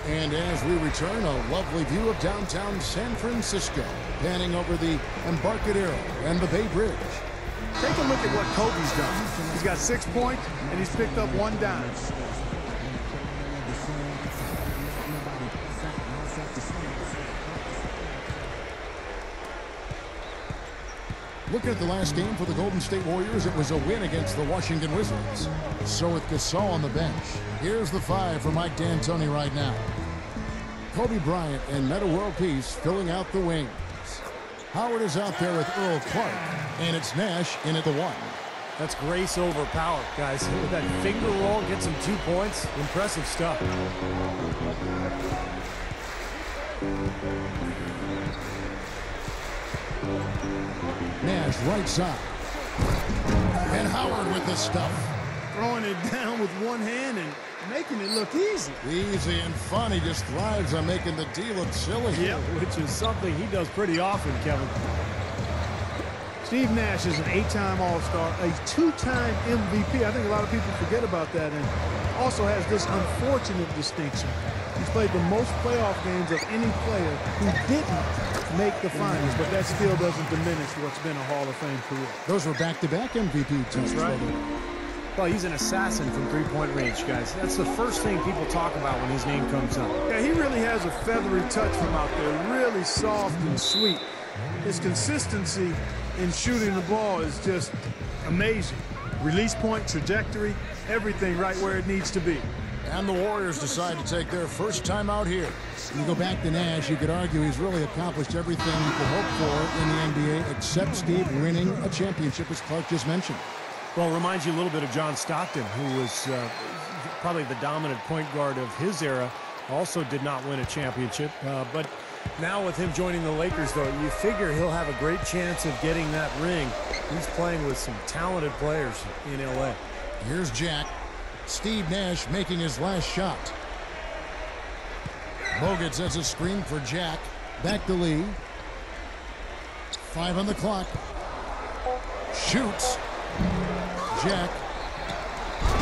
And as we return, a lovely view of downtown San Francisco, panning over the Embarcadero and the Bay Bridge. Take a look at what Kobe's done. He's got 6 points, and he's picked up 1 dime. Looking at the last game for the Golden State Warriors, it was a win against the Washington Wizards. So with Gasol on the bench, here's the 5 for Mike D'Antoni right now. Kobe Bryant and Metta World Peace filling out the wings. Howard is out there with Earl Clark, and it's Nash in at the 1. That's grace over power, guys. With that finger roll, gets him 2 points. Impressive stuff. Nash right side. And Howard with the stuff. Throwing it down with one hand and making it look easy. Easy and fun. He just thrives on making the D look silly. Yeah, which is something he does pretty often, Kevin. Steve Nash is an 8-time All-Star, a 2-time MVP. I think a lot of people forget about that, and also has this unfortunate distinction. He's played the most playoff games of any player who didn't make the finals, but that still doesn't diminish what's been a Hall of Fame career. Those were back-to-back MVP teams. That's right. Well, he's an assassin from three-point range, guys. That's the first thing people talk about when his name comes up. Yeah, he really has a feathery touch from out there, really soft and sweet. His consistency in shooting the ball is just amazing. Release point, trajectory, everything right where it needs to be. And the Warriors decide to take their first time out here. When you go back to Nash, you could argue he's really accomplished everything you could hope for in the NBA, except, Steve, winning a championship, as Clark just mentioned. Well, it reminds you a little bit of John Stockton, who was probably the dominant point guard of his era. Also did not win a championship. But now with him joining the Lakers, though, you figure he'll have a great chance of getting that ring. He's playing with some talented players in L.A. Here's Jack. Steve Nash making his last shot. Bogut sets a screen for Jack. Back to Lee. 5 on the clock. Shoots. Jack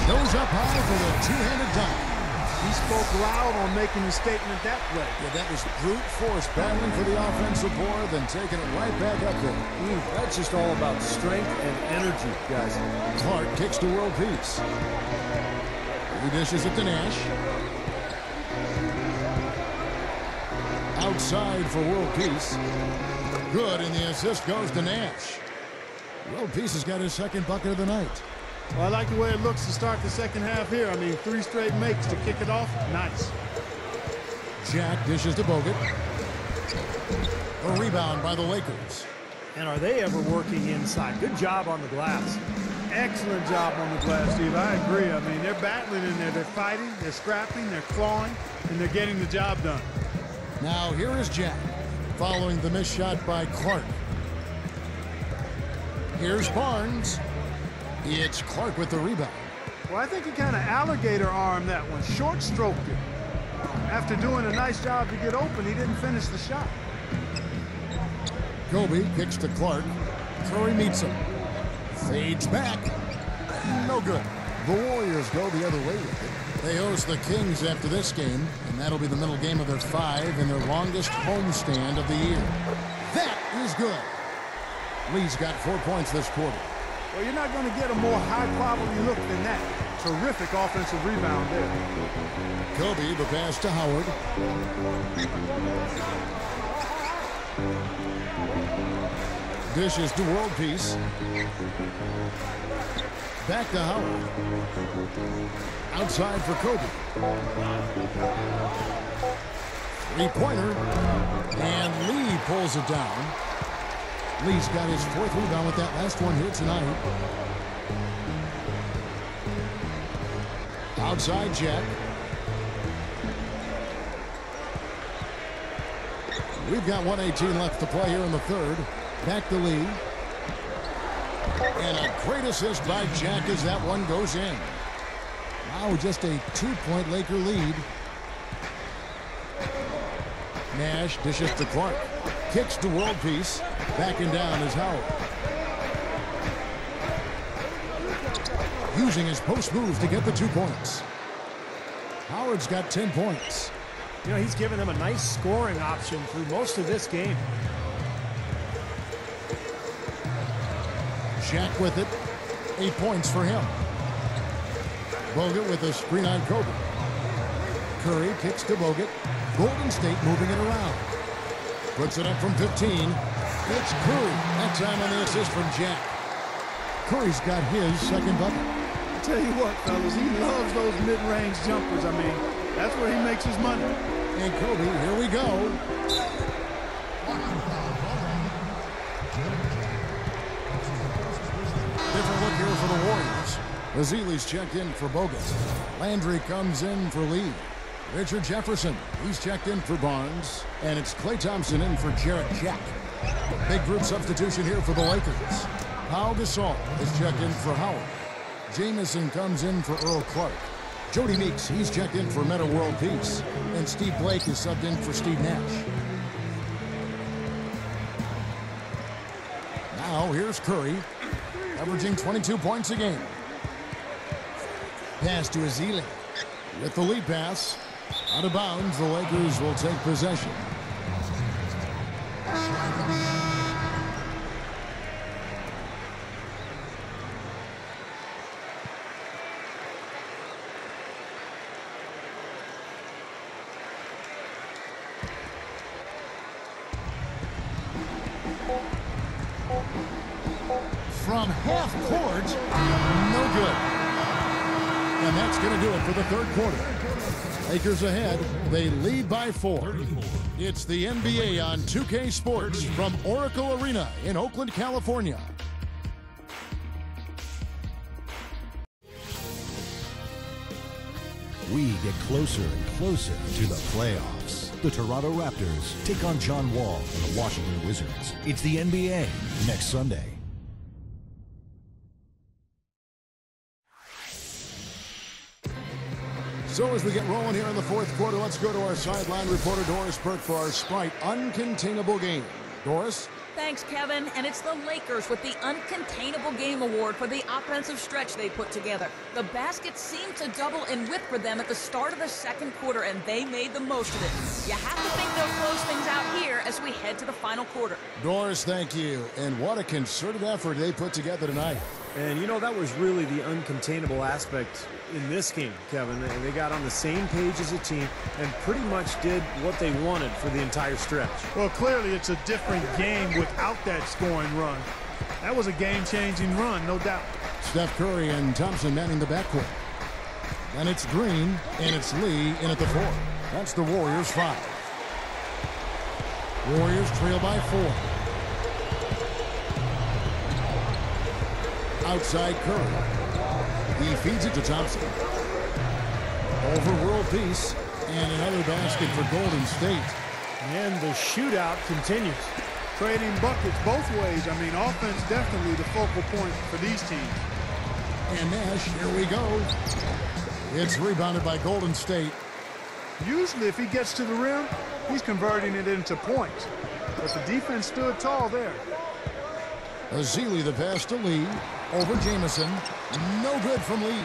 goes up high for the two-handed dunk. He spoke loud on making the statement that way. Yeah, that was brute force, battling for the offensive board, then taking it right back up there. That's just all about strength and energy, guys. Clark kicks to World Peace. He dishes it to Nash. Outside for World Peace. Good, and the assist goes to Nash. World Peace has got his second bucket of the night. Well, I like the way it looks to start the second half here. I mean, 3 straight makes to kick it off. Nice. Jack dishes to Bogut. A rebound by the Lakers. And are they ever working inside? Good job on the glass. Excellent job on the glass, Steve. I agree. I mean, they're battling in there. They're fighting, they're scrapping, they're clawing, and they're getting the job done. Now here is Jack, following the missed shot by Clark. Here's Barnes. It's Clark with the rebound. Well, I think he kind of alligator armed that one, short stroked it. After doing a nice job to get open, he didn't finish the shot. Kobe kicks to Clark. Curry meets him. Fades back. No good. The Warriors go the other way with it. They host the Kings after this game, and that'll be the middle game of their 5 and their longest homestand of the year. That is good. Lee's got 4 points this quarter. Well, you're not going to get a more high-quality look than that. Terrific offensive rebound there. Kobe, the pass to Howard. Dishes to World Peace. Back to Howard. Outside for Kobe. 3-pointer. And Lee pulls it down. Lee's got his 4th rebound with that last one here tonight. Outside Jack. We've got 1:18 left to play here in the 3rd. Back to Lee. And a great assist by Jack as that one goes in. Now just a 2-point Laker lead. Nash dishes to Clark. Kicks to World Peace. Backing down is Howard. Using his post move to get the 2 points. Howard's got 10 points. You know, he's given them a nice scoring option through most of this game. Shaq with it. 8 points for him. Bogut with a screen on Kobe. Curry kicks to Bogut. Golden State moving it around. Puts it up from 15. It's Curry. That time on the assist from Jack. Curry's got his second bucket. I tell you what, fellas, he loves those mid-range jumpers. I mean, that's where he makes his money. And Kobe, here we go. Different look here for the Warriors. Ezeli's checked in for Bogut. Landry comes in for Lee. Richard Jefferson, he's checked in for Barnes. And it's Klay Thompson in for Jarrett Jack. Big group substitution here for the Lakers. Pau Gasol is checked in for Howard. Jamison comes in for Earl Clark. Jody Meeks, he's checked in for Meta World Peace. And Steve Blake is subbed in for Steve Nash. Now here's Curry, averaging 22 points a game. Pass to Ezeli. With the lead pass, out of bounds, the Lakers will take possession. From half court, no good. And that's going to do it for the third quarter. Lakers ahead. They lead by 4. It's the NBA on 2K Sports from Oracle Arena in Oakland, California. We get closer and closer to the playoffs. The Toronto Raptors take on John Wall and the Washington Wizards. It's the NBA next Sunday. So as we get rolling here in the fourth quarter, let's go to our sideline reporter, Doris Burke, for our Sprite Uncontainable Game. Doris? Thanks, Kevin. And it's the Lakers with the Uncontainable Game Award for the offensive stretch they put together. The baskets seemed to double in width for them at the start of the second quarter, and they made the most of it. You have to think they'll close things out here as we head to the final quarter. Doris, thank you. And what a concerted effort they put together tonight. And, you know, that was really the uncontainable aspect in this game, Kevin. They got on the same page as a team and pretty much did what they wanted for the entire stretch. Well, clearly it's a different game without that scoring run. That was a game-changing run, no doubt. Steph Curry and Thompson manning the backcourt. And it's Green, and it's Lee in at the 4. That's the Warriors' 5. Warriors trail by 4. Outside Curry. He feeds it to Thompson. Over world peace. And another basket for Golden State. And the shootout continues. Trading buckets both ways. I mean, offense definitely the focal point for these teams. And Nash, here we go. It's rebounded by Golden State. Usually if he gets to the rim, he's converting it into points. But the defense stood tall there. Ezeli the pass to Lee. Over Jamison. No good from Lee.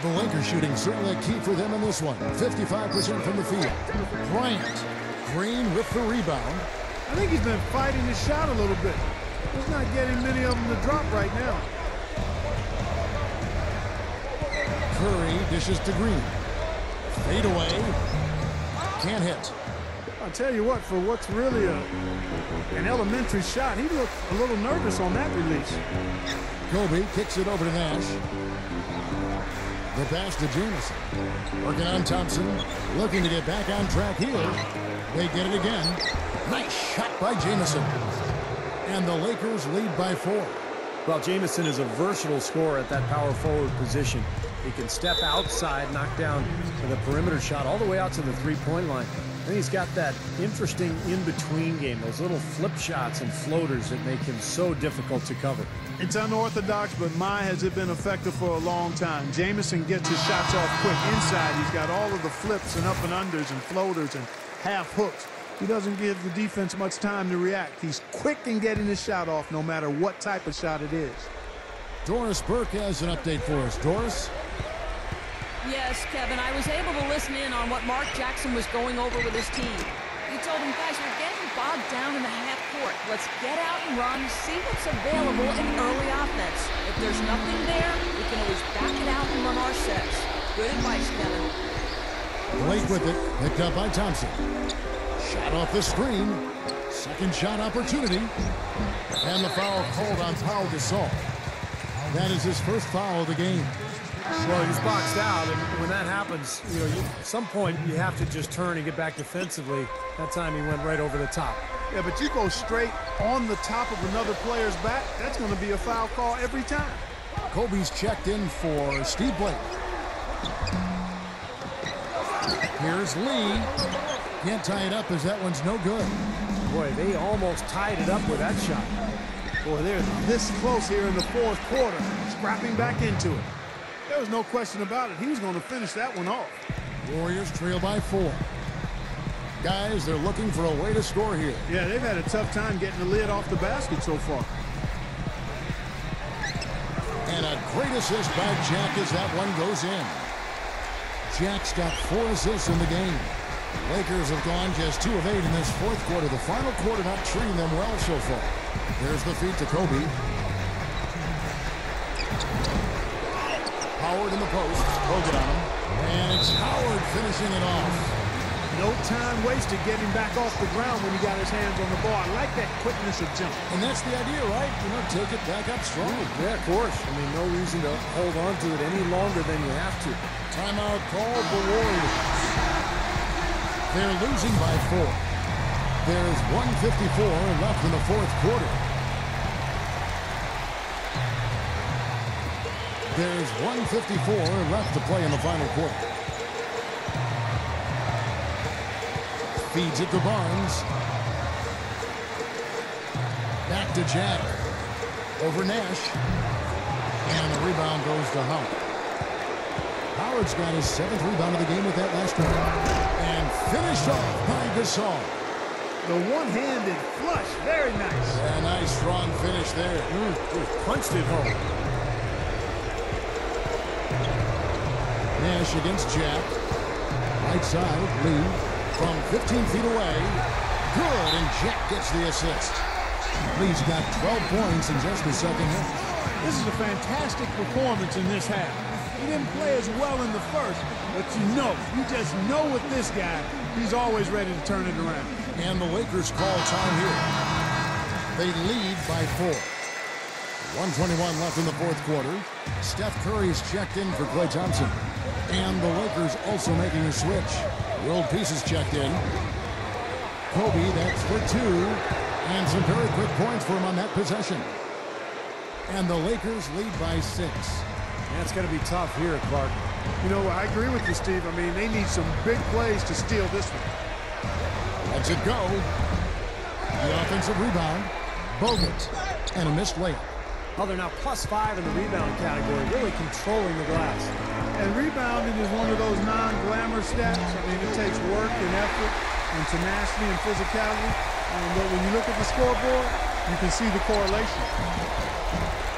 The Lakers shooting certainly a key for them in this one. 55% from the field. Bryant. Green with the rebound. I think he's been fighting his shot a little bit. He's not getting many of them to drop right now. Curry dishes to Green. Fade away. Can't hit. I'll tell you what, for what's really an elementary shot, he looked a little nervous on that release. Kobe kicks it over to Nash. The pass to Jamison. Working on Thompson. Looking to get back on track here. They get it again. Nice shot by Jamison. And the Lakers lead by 4. Well, Jamison is a versatile scorer at that power forward position. He can step outside, knock down the perimeter shot all the way out to the three-point line. And he's got that interesting in-between game, those little flip shots and floaters that make him so difficult to cover. It's unorthodox, but my, has it been effective for a long time. Jamison gets his shots off quick inside. He's got all of the flips and up and unders and floaters and half hooks. He doesn't give the defense much time to react. He's quick in getting his shot off no matter what type of shot it is. Doris Burke has an update for us. Doris? Yes, Kevin, I was able to listen in on what Mark Jackson was going over with his team. He told them, guys, we're getting bogged down in the half court. Let's get out and run, see what's available in early offense. If there's nothing there, we can always back it out and run our sets. Good advice, Kevin. Blake with it, picked up by Thompson. Shot off the screen. Second shot opportunity. And the foul called on Pau Gasol. That is his first foul of the game. Well, he's boxed out, and when that happens, at some point you have to just turn and get back defensively. That time he went right over the top. Yeah, but you go straight on the top of another player's back, that's going to be a foul call every time. Kobe's checked in for Steve Blake. Here's Lee. Can't tie it up as that one's no good. Boy, they almost tied it up with that shot. Boy, they're this close here in the fourth quarter, scrapping back into it. There was no question about it. He was going to finish that one off. Warriors trail by 4. Guys, they're looking for a way to score here. Yeah, they've had a tough time getting the lid off the basket so far. And a great assist by Jack as that one goes in. Jack's got 4 assists in the game. Lakers have gone just 2 of 8 in this fourth quarter. The final quarter not treating them well so far. There's the feed to Kobe. Howard in the post. Bogut on him. And it's Howard finishing it off. No time wasted getting back off the ground when he got his hands on the ball. I like that quickness of jump. And that's the idea, right? Take it back up strong. Yeah, of course. No reason to hold on to it any longer than you have to. Timeout called the Warriors. They're losing by 4. There's 1:54 left in the fourth quarter. There's 1:54 left to play in the final quarter. Feeds it to Barnes. Back to Jack. Over Nash. And the rebound goes to Howard. Howard's got his 7th rebound of the game with that last one. And finished off by Gasol. The one-handed flush. Very nice. A nice strong finish there. Just punched it home. Nash against Jack. Right side, Lee. From 15 feet away. Good, and Jack gets the assist. Lee's got 12 points in just the second half. This is a fantastic performance in this half. He didn't play as well in the first, but you just know with this guy, he's always ready to turn it around. And the Lakers call time here. They lead by 4. 1:21 left in the fourth quarter. Steph Curry's checked in for Klay Thompson. And the Lakers also making a switch. World Peace is checked in. Kobe, that's for 2. And some very quick points for him on that possession. And the Lakers lead by 6. That's going to be tough here, Clark. I agree with you, Steve. They need some big plays to steal this one. Lets it go. The offensive rebound. Bogut. And a missed layup. Oh, they're now +5 in the rebound category, really controlling the glass. And rebounding is one of those non-glamour stats. It takes work and effort and tenacity and physicality. But when you look at the scoreboard, you can see the correlation.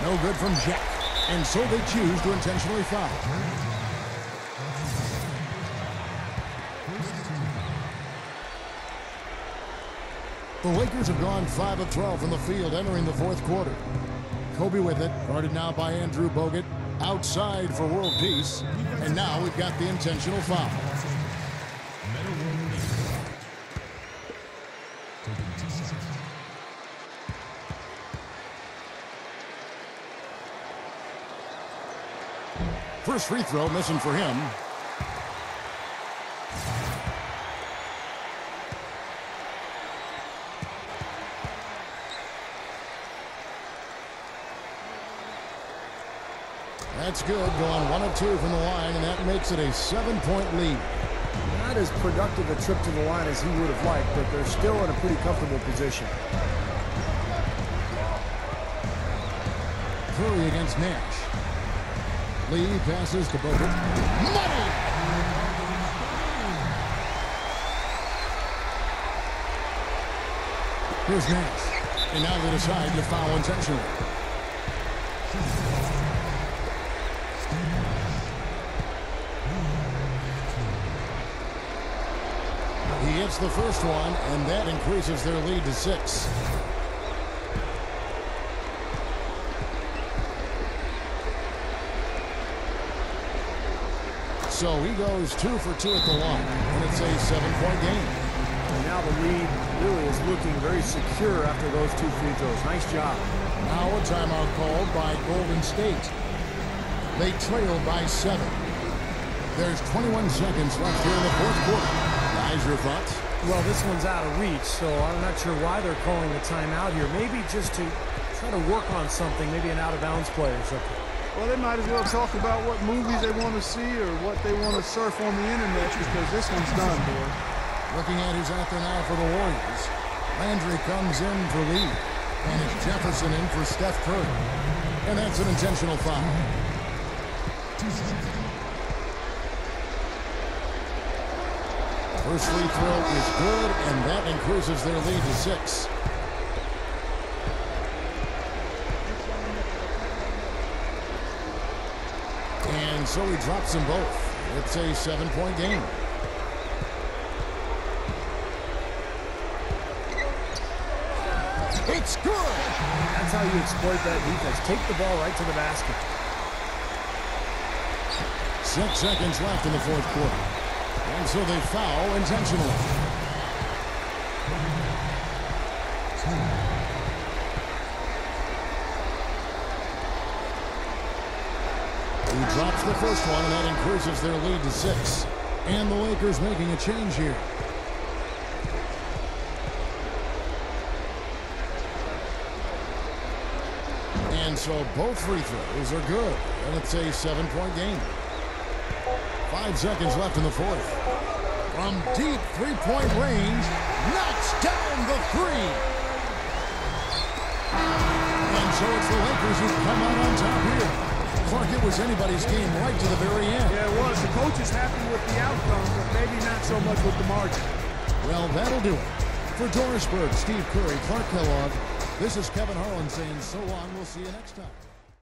No good from Jack. And so they choose to intentionally foul. The Lakers have gone 5 of 12 from the field entering the fourth quarter. Kobe with it, guarded now by Andrew Bogut. Outside for World Peace. And now we've got the intentional foul. First free throw missing for him. That's good, going 1 of 2 from the line, and that makes it a 7-point lead. Not as productive a trip to the line as he would have liked, but they're still in a pretty comfortable position. Curry against Nash. Lee passes to Bogut. Money! Here's Nash. And now they decide to foul intentionally. He hits the first one, and that increases their lead to 6. So he goes 2 for 2 at the line, and it's a 7-point game. And now the lead really is looking very secure after those 2 free throws. Nice job. Now a timeout called by Golden State. They trail by 7. There's 21 seconds left here in the fourth quarter. Guys, your thoughts? Well, this one's out of reach, so I'm not sure why they're calling the timeout here. Maybe just to try to work on something, maybe an out-of-bounds play or something. Well, they might as well talk about what movies they want to see or what they want to surf on the internet, because this one's done, boys. Looking at who's out there now for the Warriors. Landry comes in for Lee. And it's Jefferson in for Steph Curry. And that's an intentional foul. First free throw is good, and that increases their lead to 6. And so he drops them both. It's a 7-point game. It's good. That's how you exploit that defense. Take the ball right to the basket. 6 seconds left in the fourth quarter. And so they foul intentionally. He drops the first one, and that increases their lead to 6. And the Lakers making a change here. And so both free throws are good, and it's a 7-point game. 5 seconds left in the fourth. From deep three-point range, knocks down the 3. And so it's the Lakers who come out on top here. Clark, it was anybody's game right to the very end. Yeah, it was. The coach is happy with the outcome, but maybe not so much with the margin. Well, that'll do it. For Dorisburg, Steve Curry, Clark Kellogg, this is Kevin Harlan saying so long. We'll see you next time.